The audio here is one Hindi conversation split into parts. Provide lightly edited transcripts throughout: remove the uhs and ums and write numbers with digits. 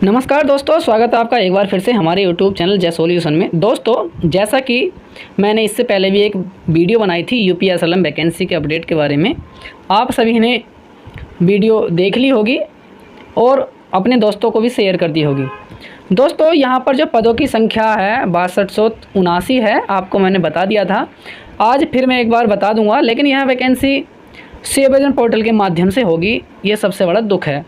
नमस्कार दोस्तों, स्वागत है आपका एक बार फिर से हमारे YouTube चैनल जय सॉल्यूशन में। दोस्तों, जैसा कि मैंने इससे पहले भी एक वीडियो बनाई थी यूपीएसएलएम वैकेंसी के अपडेट के बारे में, आप सभी ने वीडियो देख ली होगी और अपने दोस्तों को भी शेयर कर दी होगी। दोस्तों, यहाँ पर जो पदों की संख्या है 6279 है, आपको मैंने बता दिया था। आज फिर मैं एक बार बता दूँगा, लेकिन यह वैकेंसी सेव एजेंट पोर्टल के माध्यम से होगी, ये सबसे बड़ा दुख है।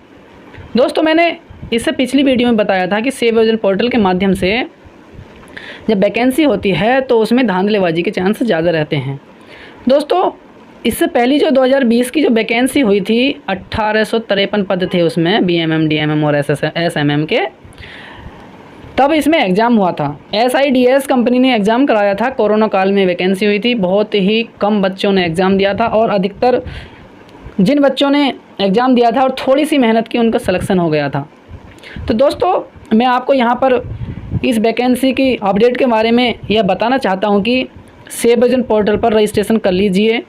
दोस्तों, मैंने इससे पिछली वीडियो में बताया था कि सेव एजेंट पोर्टल के माध्यम से जब वैकेंसी होती है तो उसमें धांधलेबाजी के चांस ज़्यादा रहते हैं। दोस्तों, इससे पहली जो 2020 की जो वैकेंसी हुई थी 1853 पद थे उसमें, बीएमएम, डीएमएम और एसएमएम के, तब इसमें एग्ज़ाम हुआ था। एसआईडीएस कंपनी ने एग्ज़ाम कराया था। कोरोना काल में वैकेंसी हुई थी, बहुत ही कम बच्चों ने एग्ज़ाम दिया था और अधिकतर जिन बच्चों ने एग्ज़ाम दिया था और थोड़ी सी मेहनत की, उनका सिलेक्शन हो गया था। तो दोस्तों, मैं आपको यहाँ पर इस वैकेंसी की अपडेट के बारे में यह बताना चाहता हूँ कि सेव एजेंट पोर्टल पर रजिस्ट्रेशन कर लीजिए।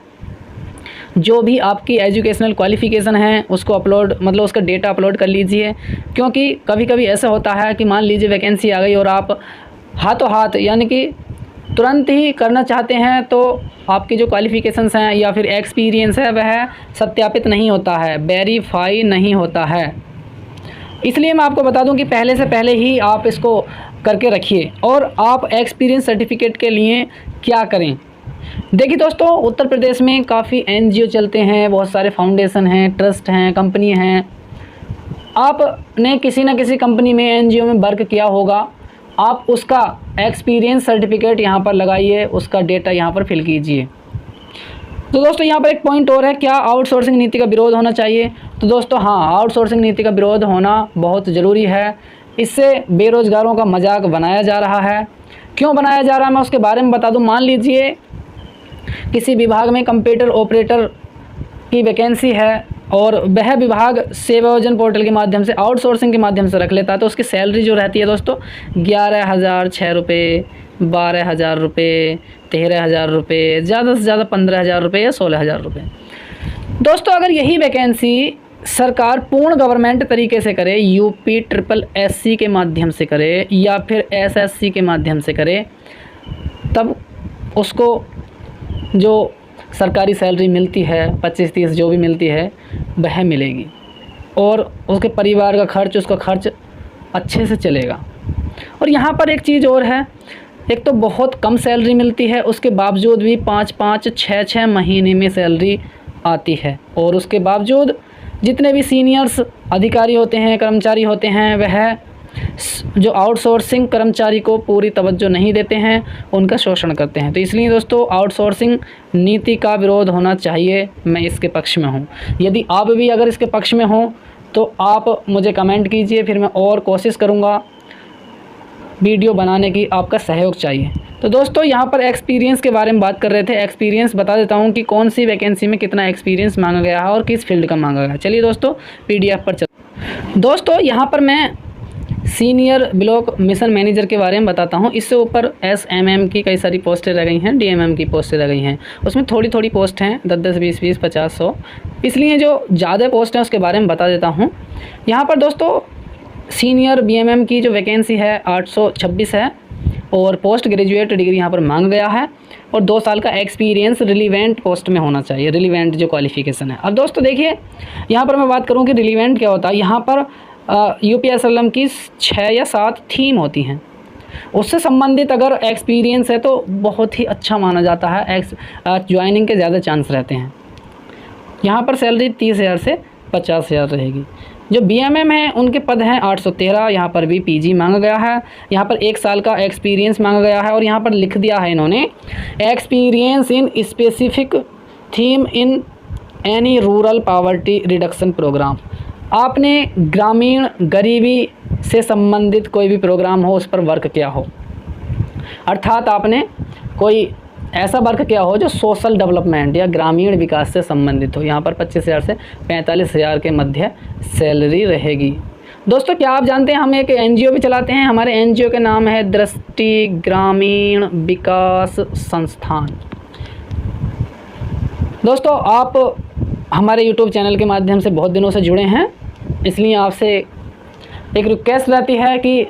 जो भी आपकी एजुकेशनल क्वालिफ़िकेशन है उसको उसका डेटा अपलोड कर लीजिए, क्योंकि कभी कभी ऐसा होता है कि मान लीजिए वैकेंसी आ गई और आप हाथों हाथ यानी कि तुरंत ही करना चाहते हैं तो आपकी जो क्वालिफ़िकेशंस हैं या फिर एक्सपीरियंस है वह सत्यापित नहीं होता है, वेरीफाई नहीं होता है। इसलिए मैं आपको बता दूं कि पहले से पहले ही आप इसको करके रखिए। और आप एक्सपीरियंस सर्टिफिकेट के लिए क्या करें, देखिए दोस्तों, उत्तर प्रदेश में काफ़ी एनजीओ चलते हैं, बहुत सारे फाउंडेशन हैं, ट्रस्ट हैं, कंपनी हैं। आपने किसी न किसी कंपनी में, एनजीओ में वर्क किया होगा, आप उसका एक्सपीरियंस सर्टिफिकेट यहाँ पर लगाइए, उसका डेटा यहाँ पर फिल कीजिए। तो दोस्तों, यहाँ पर एक पॉइंट और है, क्या आउटसोर्सिंग नीति का विरोध होना चाहिए? तो दोस्तों हाँ, आउटसोर्सिंग नीति का विरोध होना बहुत ज़रूरी है। इससे बेरोज़गारों का मजाक बनाया जा रहा है। क्यों बनाया जा रहा है, मैं उसके बारे में बता दूं। मान लीजिए किसी विभाग में कंप्यूटर ऑपरेटर की वैकेंसी है और वह विभाग सेव एजेंट पोर्टल के माध्यम से, आउटसोर्सिंग के माध्यम से रख लेता है, तो उसकी सैलरी जो रहती है दोस्तों 11,006 रुपये, 12,000 रुपये, 13,000 रुपये, ज़्यादा से ज़्यादा 15,000 रुपये या 16,000 रुपये। दोस्तों, अगर यही वैकेंसी सरकार पूर्ण गवर्नमेंट तरीके से करे, UPSSC के माध्यम से करे या फिर SSC के माध्यम से करे, तब उसको जो सरकारी सैलरी मिलती है 25-30 जो भी मिलती है वह मिलेगी और उसके परिवार का खर्च, उसका खर्च अच्छे से चलेगा। और यहाँ पर एक चीज़ और है, एक तो बहुत कम सैलरी मिलती है, उसके बावजूद भी 5-5, 6-6 महीने में सैलरी आती है। और उसके बावजूद जितने भी सीनियर्स अधिकारी होते हैं, कर्मचारी होते हैं, वह जो आउटसोर्सिंग कर्मचारी को पूरी तवज्जो नहीं देते हैं, उनका शोषण करते हैं। तो इसलिए दोस्तों, आउटसोर्सिंग नीति का विरोध होना चाहिए। मैं इसके पक्ष में हूँ। यदि आप भी अगर इसके पक्ष में हों तो आप मुझे कमेंट कीजिए, फिर मैं और कोशिश करूँगा वीडियो बनाने की। आपका सहयोग चाहिए। तो दोस्तों, यहाँ पर एक्सपीरियंस के बारे में बात कर रहे थे। एक्सपीरियंस बता देता हूँ कि कौन सी वैकेंसी में कितना एक्सपीरियंस मांगा गया है और किस फील्ड का मांगा गया है। चलिए दोस्तों, PDF पर चल। दोस्तों, यहाँ पर मैं सीनियर ब्लॉक मिशन मैनेजर के बारे में बताता हूँ। इससे ऊपर SMM की कई सारी पोस्टें रह गई हैं, DMM की पोस्टें रह गई हैं। उसमें थोड़ी थोड़ी पोस्ट हैं, 10-10, 20-20, 50-100, इसलिए जो ज़्यादा पोस्ट हैं उसके बारे में बता देता हूँ। यहाँ पर दोस्तों सीनियर BMM की जो वैकेंसी है 826 है और पोस्ट ग्रेजुएट डिग्री यहाँ पर मांग गया है और 2 साल का एक्सपीरियंस रिलीवेंट पोस्ट में होना चाहिए, रिलीवेंट जो क्वालिफिकेशन है। अब दोस्तों देखिए, यहाँ पर मैं बात करूँ कि रिलीवेंट क्या होता है। यहाँ पर UPSLM की 6 या 7 थीम होती हैं, उससे संबंधित अगर एक्सपीरियंस है तो बहुत ही अच्छा माना जाता है, ज्वाइनिंग के ज़्यादा चांस रहते हैं। यहाँ पर सैलरी 30,000 से 50,000 रहेगी। जो BMM है उनके पद हैं 813, यहाँ पर भी PG मांगा गया है। यहाँ पर 1 साल का एक्सपीरियंस मांगा गया है और यहाँ पर लिख दिया है इन्होंने, experience in specific theme in any rural poverty reduction programme. आपने ग्रामीण गरीबी से संबंधित कोई भी प्रोग्राम हो, उस पर वर्क किया हो, अर्थात आपने कोई ऐसा वर्क किया हो जो सोशल डेवलपमेंट या ग्रामीण विकास से संबंधित हो। यहाँ पर 25,000 से 45,000 के मध्य सैलरी रहेगी। दोस्तों, क्या आप जानते हैं हम एक NGO भी चलाते हैं। हमारे NGO के नाम है दृष्टि ग्रामीण विकास संस्थान। दोस्तों, आप हमारे YouTube चैनल के माध्यम से बहुत दिनों से जुड़े हैं, इसलिए आपसे एक रिक्वेस्ट रहती है कि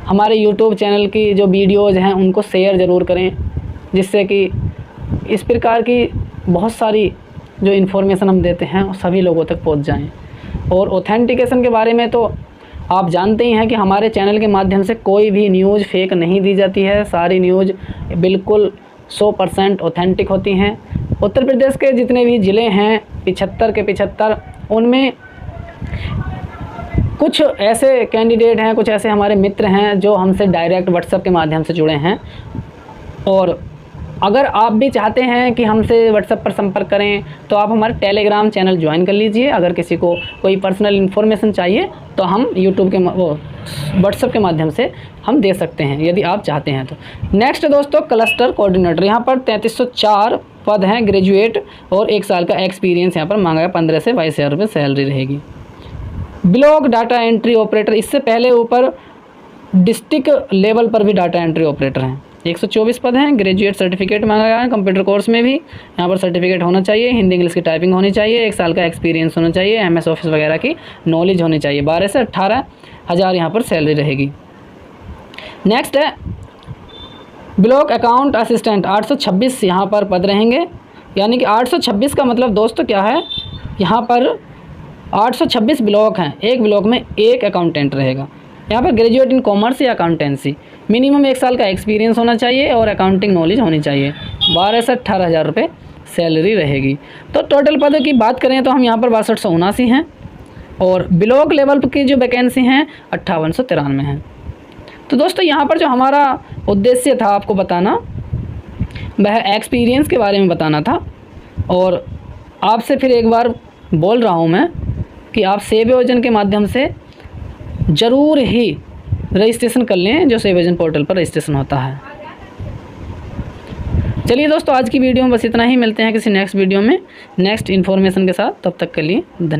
हमारे यूट्यूब चैनल की जो वीडियोज़ हैं उनको शेयर ज़रूर करें, जिससे कि इस प्रकार की बहुत सारी जो इन्फॉर्मेशन हम देते हैं वो सभी लोगों तक पहुंच जाएं। और ऑथेंटिकेशन के बारे में तो आप जानते ही हैं कि हमारे चैनल के माध्यम से कोई भी न्यूज़ फेक नहीं दी जाती है, सारी न्यूज़ बिल्कुल 100% ऑथेंटिक होती हैं। उत्तर प्रदेश के जितने भी ज़िले हैं 75 के 75, उनमें कुछ ऐसे कैंडिडेट हैं, कुछ ऐसे हमारे मित्र हैं जो हमसे डायरेक्ट व्हाट्सएप के माध्यम से जुड़े हैं। और अगर आप भी चाहते हैं कि हमसे व्हाट्सएप पर संपर्क करें तो आप हमारे टेलीग्राम चैनल ज्वाइन कर लीजिए। अगर किसी को कोई पर्सनल इन्फॉर्मेशन चाहिए तो हम यूट्यूब के व्हाट्सएप के माध्यम से हम दे सकते हैं, यदि आप चाहते हैं तो। नेक्स्ट दोस्तों, क्लस्टर कोऑर्डिनेटर, यहाँ पर 3304 पद हैं, ग्रेजुएट और 1 साल का एक्सपीरियंस यहाँ पर मांगा है। 15 से 22 हज़ार रुपये सैलरी रहेगी। ब्लॉक डाटा एंट्री ऑपरेटर, इससे पहले ऊपर डिस्ट्रिक्ट लेवल पर भी डाटा एंट्री ऑपरेटर हैं। 124 पद हैं, ग्रेजुएट सर्टिफिकेट मांगा गया है। कंप्यूटर कोर्स में भी यहाँ पर सर्टिफिकेट होना चाहिए, हिंदी इंग्लिश की टाइपिंग होनी चाहिए, 1 साल का एक्सपीरियंस होना चाहिए, MS ऑफिस वगैरह की नॉलेज होनी चाहिए। 12 से 18 हज़ार यहाँ पर सैलरी रहेगी। नेक्स्ट है ब्लॉक अकाउंट असिस्टेंट, 826 यहाँ पर पद रहेंगे। यानी कि 826 का मतलब दोस्तों क्या है, यहाँ पर 826 ब्लॉक हैं, एक ब्लॉक में एक अकाउंटेंट रहेगा। यहाँ पर ग्रेजुएट इन कॉमर्स या अकाउंटेंसी, मिनिमम 1 साल का एक्सपीरियंस होना चाहिए और अकाउंटिंग नॉलेज होनी चाहिए। 12 से 18 हज़ार रुपये सैलरी रहेगी। तो टोटल पदों की बात करें तो हम यहाँ पर 6279 हैं और ब्लॉक लेवल की जो वैकेंसी हैं 5893 हैं। तो दोस्तों यहाँ पर जो हमारा उद्देश्य था आपको बताना, वह एक्सपीरियंस के बारे में बताना था। और आपसे फिर एक बार बोल रहा हूँ मैं कि आप सेव योजन के माध्यम से ज़रूर ही रजिस्ट्रेशन कर लें, जो सेव योजन पोर्टल पर रजिस्ट्रेशन होता है। चलिए दोस्तों, आज की वीडियो में बस इतना ही। मिलते हैं किसी नेक्स्ट वीडियो में नेक्स्ट इन्फॉर्मेशन के साथ। तब तक के लिए धन्यवाद।